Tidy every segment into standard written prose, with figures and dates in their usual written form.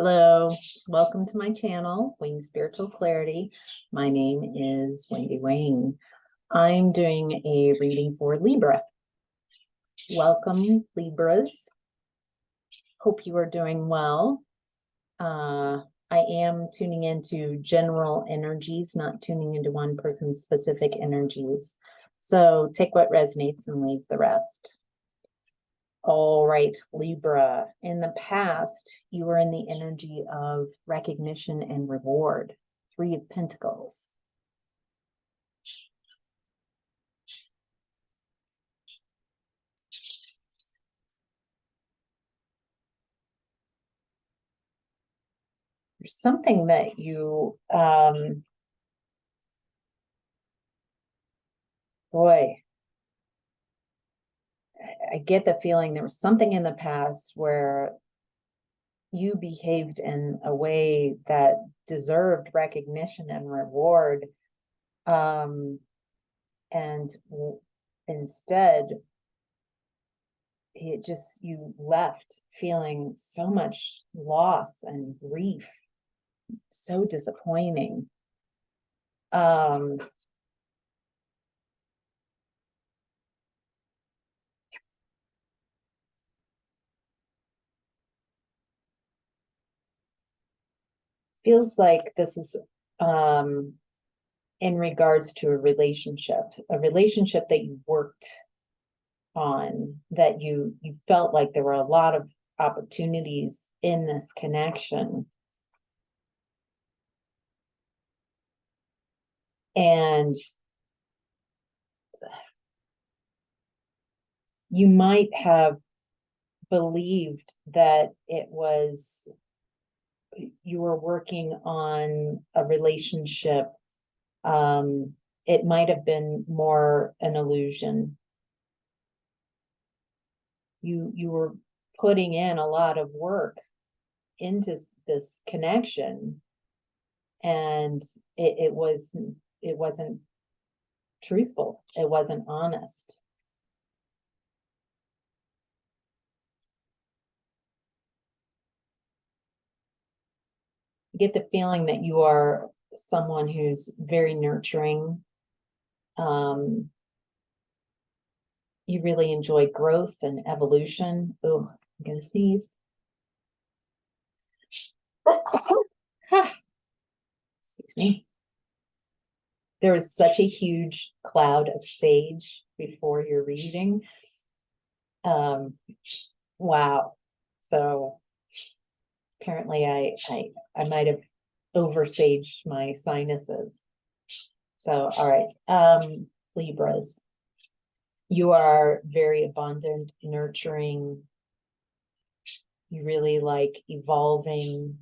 Hello, welcome to my channel, Wing Spiritual Clarity. My name is Wendy Wing. I'm doing a reading for Libra. Welcome, Libras. Hope you are doing well. I am tuning into general energies, not tuning into one person's specific energies. So take what resonates and leave the rest. All right, Libra. In the past, you were in the energy of recognition and reward. 3 of Pentacles. There's something that you, boy, I get the feeling there was something in the past where you behaved in a way that deserved recognition and reward. And instead, you left feeling so much loss and grief, so disappointing. Feels like this is in regards to a relationship that you worked on, that you felt like there were a lot of opportunities in this connection. And you might have believed that you were working on a relationship. It might have been more an illusion. You were putting in a lot of work into this connection, and it wasn't truthful. It wasn't honest. I get the feeling that you are someone who's very nurturing. You really enjoy growth and evolution. Oh, I'm gonna sneeze. Excuse me. There was such a huge cloud of sage before your reading. Wow. So apparently I might have oversaged my sinuses. So, all right. Libras. You are very abundant, nurturing. You really like evolving.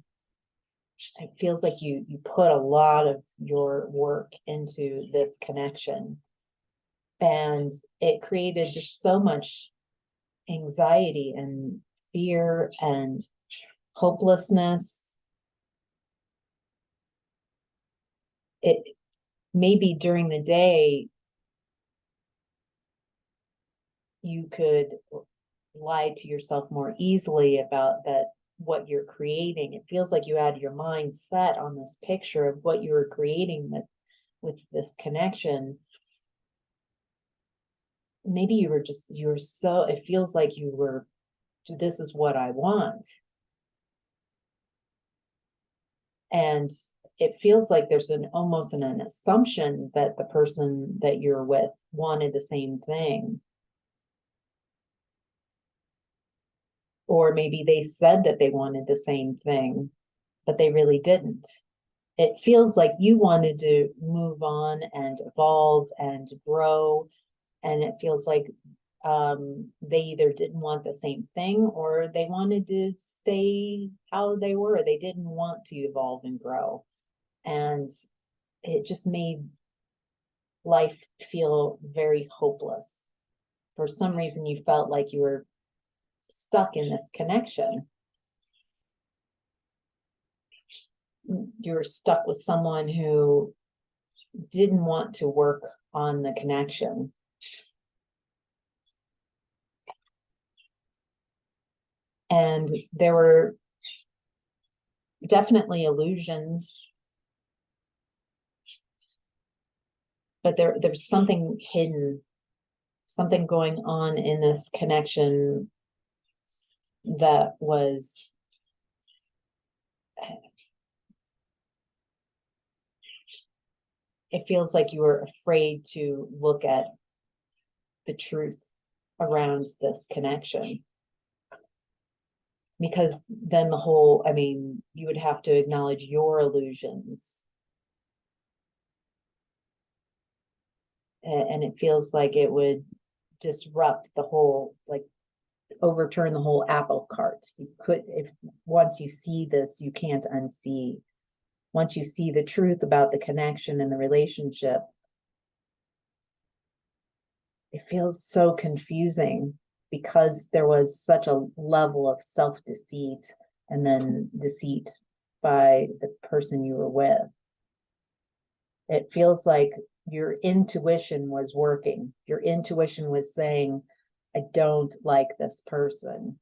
It feels like you put a lot of your work into this connection. And it created just so much anxiety and fear and hopelessness. It maybe during the day, you could lie to yourself more easily about what you're creating. It feels like you had your mind set on this picture of what you were creating with this connection. Maybe it feels like this is what I want. And it feels like there's almost an assumption that the person that you're with wanted the same thing. Or maybe they said that they wanted the same thing, but they really didn't. It feels like you wanted to move on and evolve and grow. And it feels like they either didn't want the same thing or they wanted to stay how they were. They didn't want to evolve and grow. And it just made life feel very hopeless. For some reason, you felt like you were stuck in this connection. You're stuck with someone who didn't want to work on the connection. And there were definitely illusions, but there's something hidden, something going on in this connection that was it feels like you were afraid to look at the truth around this connection, because then you would have to acknowledge your illusions, and it feels like it would disrupt the whole, like overturn the whole apple cart. You could, if once you see this, you can't unsee. Once you see the truth about the connection and the relationship, it feels so confusing because there was such a level of self-deceit and then deceit by the person you were with. It feels like your intuition was working. Your intuition was saying, I don't like this person.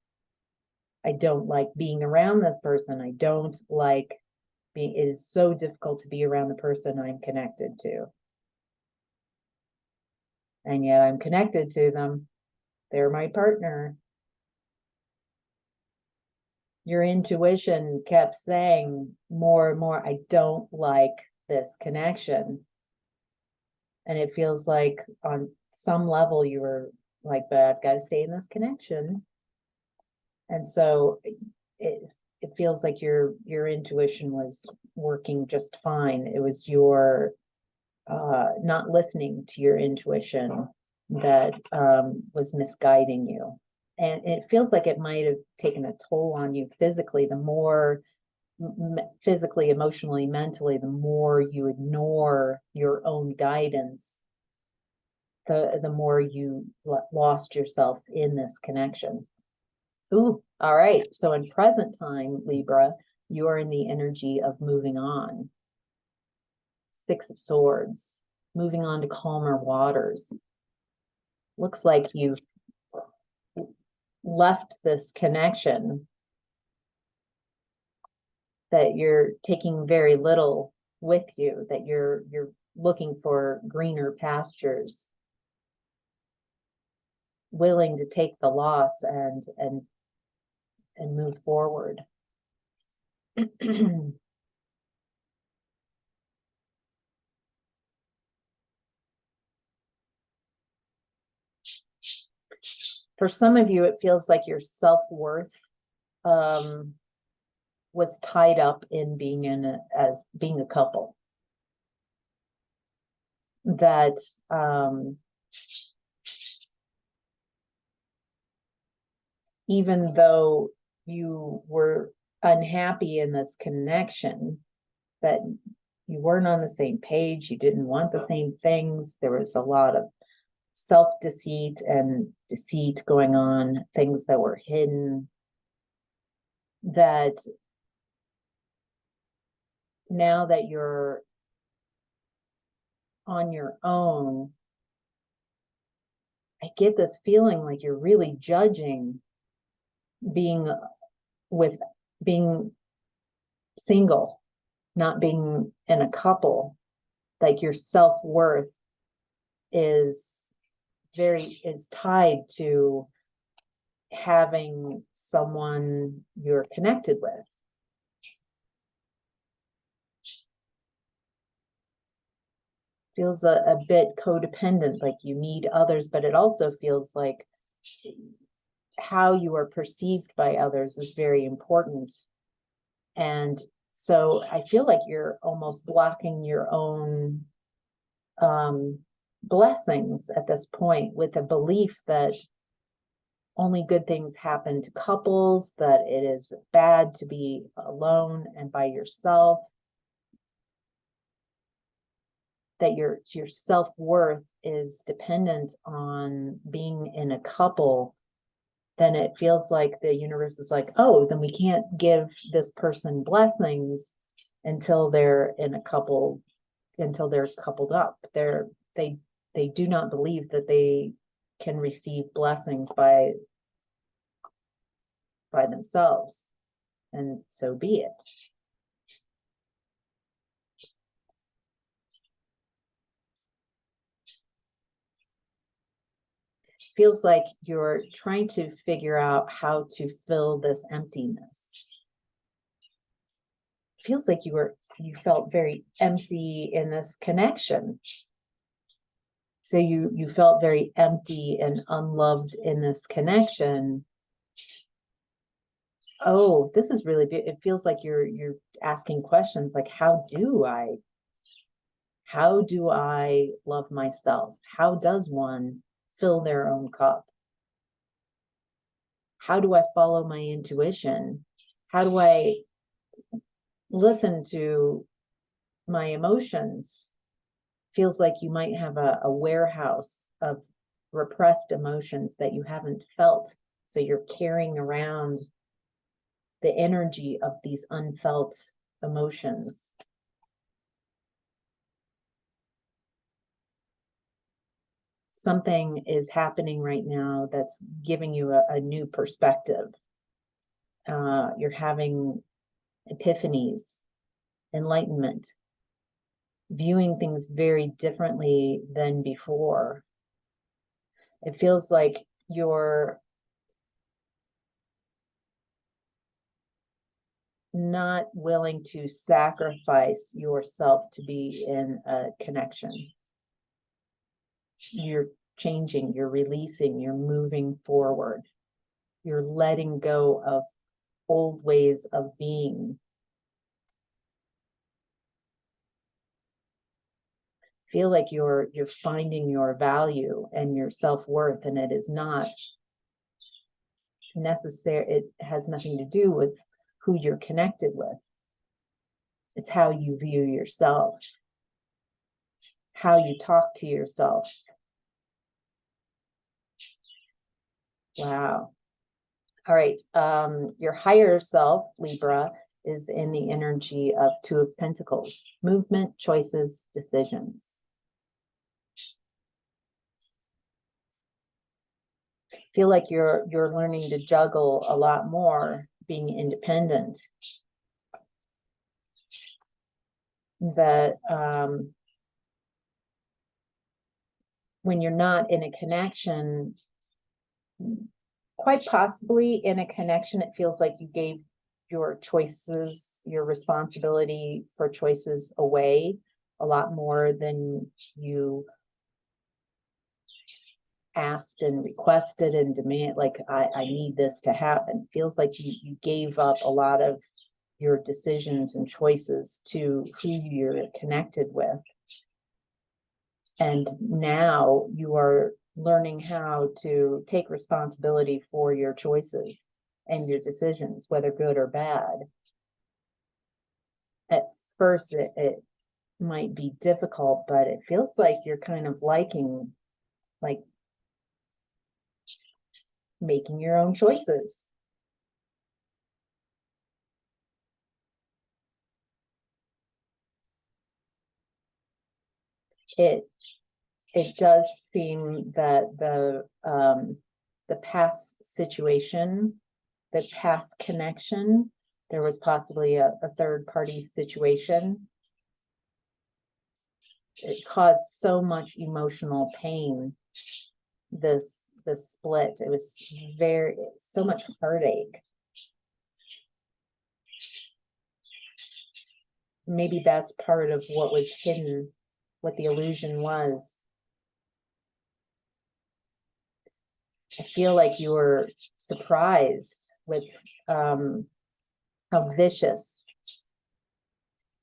I don't like being around this person. I don't like being, it is so difficult to be around the person I'm connected to. And yet I'm connected to them. They're my partner. Your intuition kept saying more and more, I don't like this connection. And it feels like on some level you were like, but I've got to stay in this connection. And so it feels like your intuition was working just fine. It was your not listening to your intuition that was misguiding you. And it feels like it might have taken a toll on you physically. The more physically, emotionally, mentally, the more you ignore your own guidance, the more you lost yourself in this connection. Ooh, all right. So in present time, Libra, you are in the energy of moving on. Six of Swords, moving on to calmer waters. Looks like you've left this connection that you're taking very little with you, that you're looking for greener pastures, willing to take the loss and move forward. For some of you, it feels like your self-worth was tied up in being as being a couple. That even though you were unhappy in this connection, that you weren't on the same page, you didn't want the same things, there was a lot of self-deceit and deceit going on, things that were hidden, that now that you're on your own, I get this feeling like you're really judging being single, not being in a couple. Like your self-worth is tied to having someone you're connected with. Feels a bit codependent, like you need others, but it also feels like how you are perceived by others is very important. And so I feel like you're almost blocking your own blessings at this point, with a belief that only good things happen to couples, that it is bad to be alone and by yourself, that your self-worth is dependent on being in a couple. Then it feels like the universe is like, oh, then we can't give this person blessings until they're in a couple, until they're coupled up. They do not believe that they can receive blessings by themselves, and so be it. Feels like you're trying to figure out how to fill this emptiness. Feels like you felt very empty in this connection. So you felt very empty and unloved in this connection. Oh, this is really good. It feels like you're asking questions like, how do I love myself? How does one fill their own cup? How do I follow my intuition? How do I listen to my emotions? Feels like you might have a warehouse of repressed emotions that you haven't felt. So you're carrying around the energy of these unfelt emotions. Something is happening right now that's giving you a new perspective. You're having epiphanies, enlightenment, viewing things very differently than before. It feels like you're not willing to sacrifice yourself to be in a connection. You're changing, you're releasing, you're moving forward. You're letting go of old ways of being. Feel like you're finding your value and your self-worth, and it is not necessary. It has nothing to do with who you're connected with. It's how you view yourself, how you talk to yourself. Wow. All right. Your higher self, Libra, is in the energy of Two of Pentacles, movement, choices, decisions. Feel like you're learning to juggle a lot more, being independent. That when you're not in a connection, quite possibly in a connection, it feels like you gave your choices, your responsibility for choices away a lot more than you asked and requested and demand, like, I need this to happen. Feels like you gave up a lot of your decisions and choices to who you're connected with. And now you are learning how to take responsibility for your choices and your decisions, whether good or bad. At first, it might be difficult, but it feels like you're kind of liking, like, making your own choices. It does seem that the past situation, the past connection, there was possibly a third party situation. It caused so much emotional pain, this split. It was so much heartache. Maybe that's part of what was hidden, what the illusion was. I feel like you were surprised with how vicious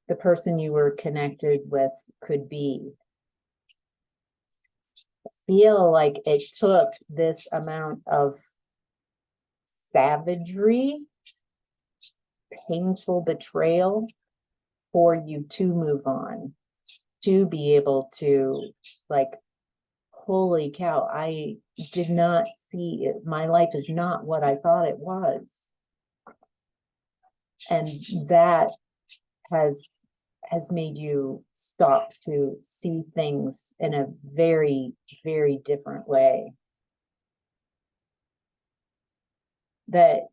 the person you were connected with could be. I feel like it took this amount of savagery, painful betrayal for you to move on, to be able to, like, holy cow, I did not see it. My life is not what I thought it was. And that has made you stop to see things in a very, very different way. That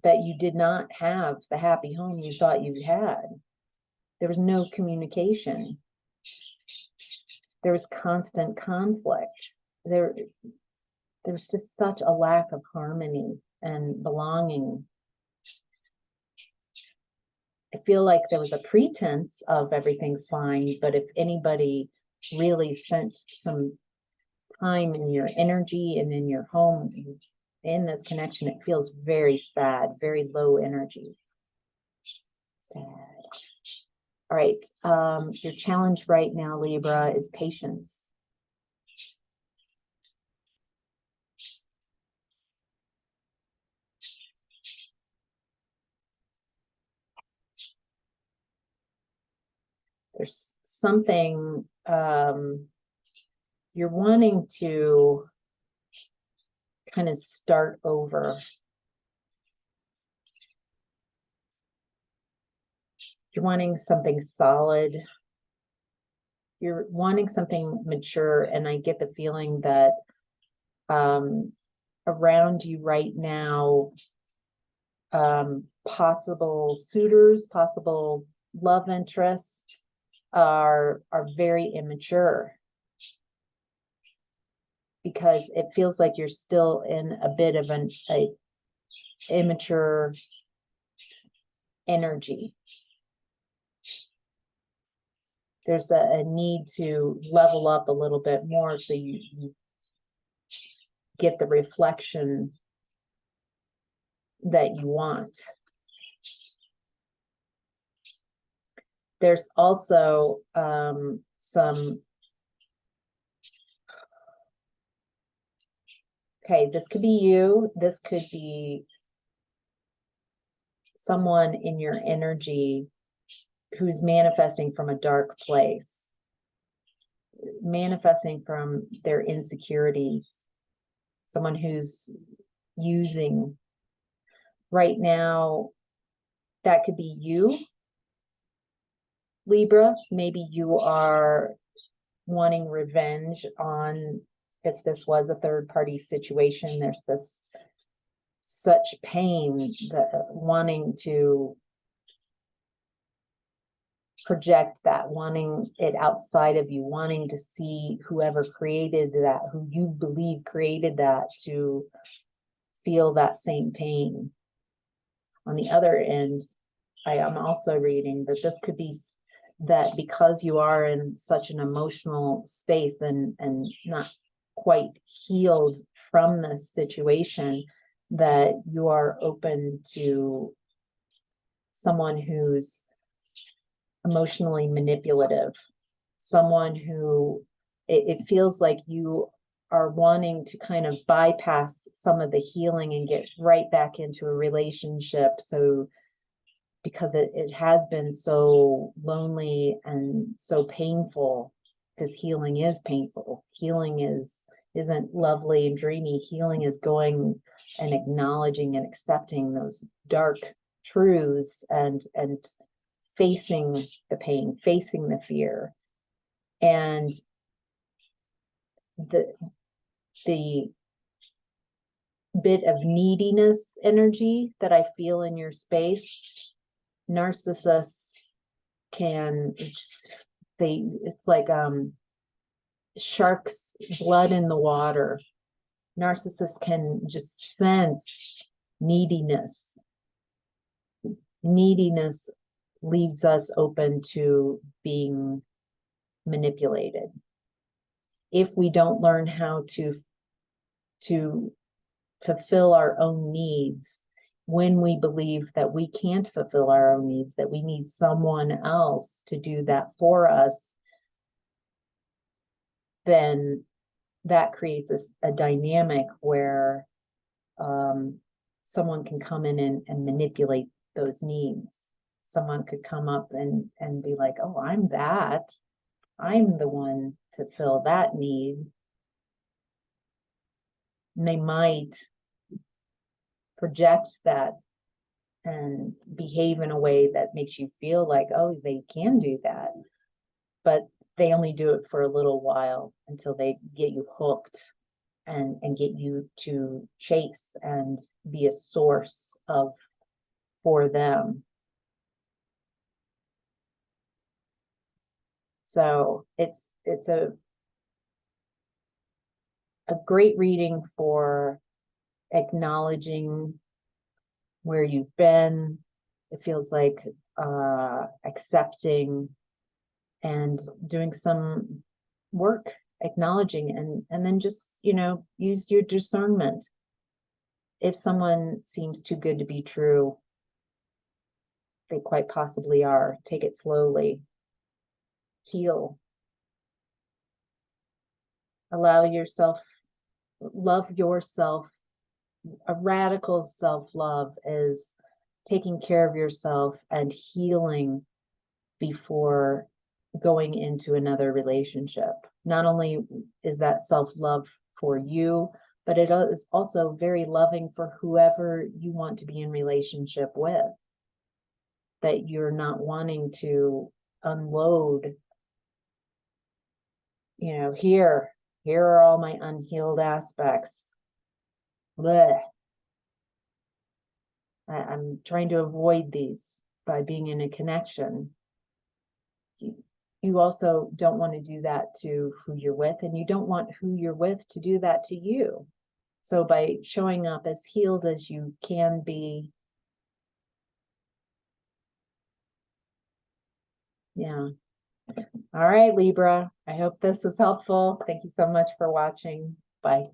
you did not have the happy home you thought you had. There was no communication. There was constant conflict. there's just such a lack of harmony and belonging. I feel like there was a pretense of everything's fine, but if anybody really spent some time in your energy and in your home, in this connection, it feels very sad, very low energy. Sad. All right. Your challenge right now, Libra, is patience. There's something you're wanting to kind of start over. You're wanting something solid. You're wanting something mature. And I get the feeling that around you right now, possible suitors, possible love interests are very immature, because it feels like you're still in a bit of an immature energy. There's a need to level up a little bit more so you get the reflection that you want. There's also okay, this could be you. This could be someone in your energy who's manifesting from a dark place, manifesting from their insecurities, someone who's using. Right now, that could be you, Libra. Maybe you are wanting revenge on, if this was a third-party situation, there's this such pain, that wanting to project that, wanting it outside of you, wanting to see whoever created that, who you believe created that, to feel that same pain. On the other end, I am also reading that this could be that because you are in such an emotional space and not quite healed from this situation, that you are open to someone who's emotionally manipulative, someone who it feels like you are wanting to kind of bypass some of the healing and get right back into a relationship. So because it has been so lonely and so painful, because healing is painful. Healing isn't lovely and dreamy. Healing is going and acknowledging and accepting those dark truths and facing the pain, facing the fear. And the bit of neediness energy that I feel in your space, narcissists can just, it's like sharks' blood in the water. Narcissists can just sense neediness. Neediness leaves us open to being manipulated. If we don't learn how to fulfill our own needs, when we believe that we can't fulfill our own needs, that we need someone else to do that for us, then that creates a dynamic where someone can come in and manipulate those needs. Someone could come up and be like, oh, I'm the one to fill that need. And they might project that and behave in a way that makes you feel like, oh, they can do that. But they only do it for a little while until they get you hooked and get you to chase and be a source for them. So it's a great reading for acknowledging where you've been. It feels like accepting and doing some work, acknowledging, and then just, use your discernment. If someone seems too good to be true, they quite possibly are. Take it slowly. Heal. Allow yourself, love yourself. A radical self-love is taking care of yourself and healing before going into another relationship. Not only is that self-love for you, but it is also very loving for whoever you want to be in relationship with. That you're not wanting to unload, here are all my unhealed aspects. Blech. I'm trying to avoid these by being in a connection. You also don't want to do that to who you're with, and you don't want who you're with to do that to you. So by showing up as healed as you can be, yeah. All right, Libra, I hope this was helpful. Thank you so much for watching. Bye.